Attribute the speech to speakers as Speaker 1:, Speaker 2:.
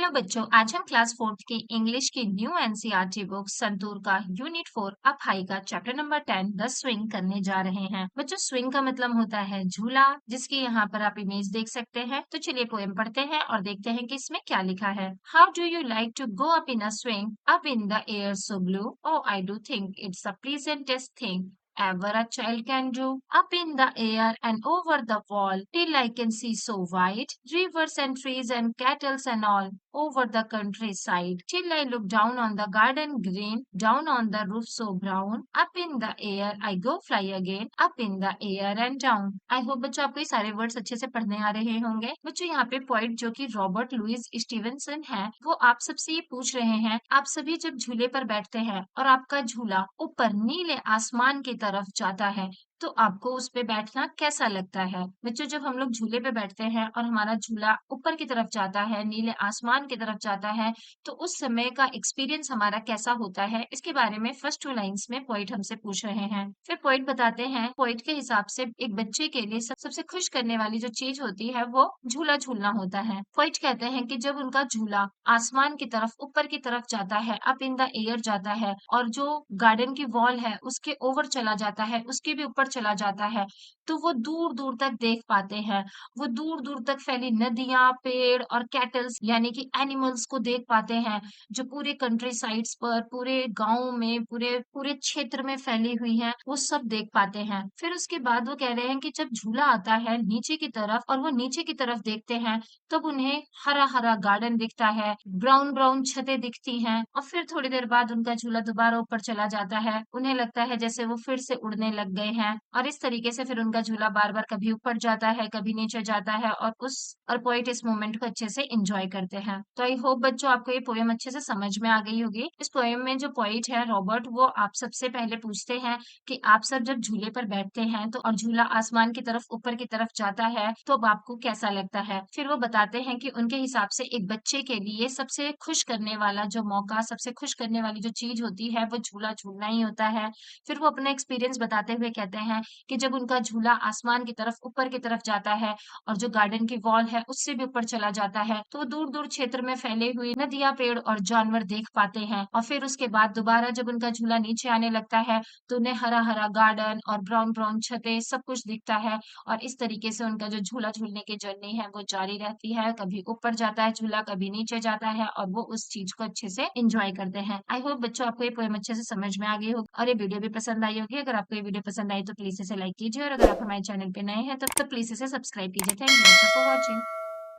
Speaker 1: Hello बच्चों, आज हम क्लास फोर्थ की इंग्लिश की न्यू एनसीईआरटी बुक संतूर का यूनिट 4 अप हाई का चैप्टर नंबर 10 द स्विंग करने जा रहे हैं। बच्चों, स्विंग का मतलब होता है झूला, जिसकी यहाँ पर आप इमेज देख सकते हैं। तो चलिए पोएम पढ़ते हैं और देखते हैं कि इसमें क्या लिखा है। How do you like to go up in a swing up in the air so blue? Oh I do think it's a pleasantest thing ever a child can do, up in the air and over the wall, till I can see so wide, rivers and trees and cattle and all, over the countryside, till I look down on the garden green, down on the roof so brown, up in the air I go fly again, up in the air and down. I hope बच्चों आपको ये सारे words अच्छे से पढ़ने आ रहे होंगे। बच्चों, यहाँ पे पॉइंट जो कि रॉबर्ट लुइस स्टीवेंसन है, वो आप सबसे ये पूछ रहे हैं, आप सभी जब झूले पर बैठते हैं और आपका झूला ऊपर नीले आसमान की तरफ जाता है, तो आपको उस पे बैठना कैसा लगता है? बच्चों, जब हम लोग झूले पे बैठते हैं और हमारा झूला ऊपर की तरफ जाता है, नीले आसमान की तरफ जाता है, तो उस समय का एक्सपीरियंस हमारा कैसा होता है? इसके बारे में फर्स्ट 2 लाइन्स में पोएट हमसे पूछ रहे हैं। फिर पोएट बताते हैं, पोएट के हिसाब से एक बच्चे के लिए सबसे खुश करने वाली जो चीज होती है, वो झूला झूलना होता है। पोएट कहते हैं कि जब उनका झूला आसमान की तरफ ऊपर की तरफ जाता है, अप इन द एयर जाता है, और जो गार्डन की वॉल है उसके ओवर चला जाता है, उसके भी ऊपर चला जाता है, तो वो दूर दूर तक देख पाते हैं। वो दूर दूर तक फैली नदियां, पेड़ और कैटल्स यानी कि एनिमल्स को देख पाते हैं, जो पूरे कंट्री साइड्स पर, पूरे गांव में, पूरे पूरे क्षेत्र में फैली हुई हैं, वो सब देख पाते हैं। फिर उसके बाद वो कह रहे हैं कि जब झूला आता है नीचे की तरफ और वो नीचे की तरफ देखते हैं, तब उन्हें हरा हरा गार्डन दिखता है, ब्राउन ब्राउन छतें दिखती हैं, और फिर थोड़ी देर बाद उनका झूला दोबारा ऊपर चला जाता है। उन्हें लगता है जैसे वो फिर से उड़ने लग गए हैं, और इस तरीके से फिर उनका झूला बार बार कभी ऊपर जाता है, कभी नीचे जाता है, और पोएट इस मोमेंट को अच्छे से एंजॉय करते हैं। तो आई होप बच्चों आपको ये पोएम अच्छे से समझ में आ गई होगी। इस पोएम में जो पोएट है रॉबर्ट, वो आप सबसे पहले पूछते हैं कि आप सब जब झूले पर बैठते हैं तो और झूला आसमान की तरफ ऊपर की तरफ जाता है, तो अब आपको कैसा लगता है? फिर वो बताते हैं कि उनके हिसाब से एक बच्चे के लिए सबसे खुश करने वाला जो मौका, सबसे खुश करने वाली जो चीज होती है, वो झूला झूलना ही होता है। फिर वो अपना एक्सपीरियंस बताते हुए कहते हैं कि जब उनका झूला आसमान की तरफ ऊपर की तरफ जाता है और जो गार्डन की वॉल है उससे भी ऊपर चला जाता है, तो दूर दूर क्षेत्र में फैले हुए नदियां, पेड़ और जानवर देख पाते हैं। और फिर उसके बाद दोबारा जब उनका झूला नीचे आने लगता है, तो उन्हें हरा हरा गार्डन और ब्राउन ब्राउन छतें सब कुछ दिखता है, और इस तरीके से उनका जो झूला झूलने की जर्नी है वो जारी रहती है। कभी ऊपर जाता है झूला, कभी नीचे जाता है, और वो उस चीज को अच्छे से एंजॉय करते हैं। आई होप बच्चों आपको ये पोएम अच्छे से समझ में आ गई होगी और ये वीडियो भी पसंद आई होगी। अगर आपको ये वीडियो पसंद आई तो प्लीज इसे लाइक कीजिए, और अगर आप हमारे चैनल पे नए हैं तब तो प्लीज इसे सब्सक्राइब कीजिए। Thank you for watching.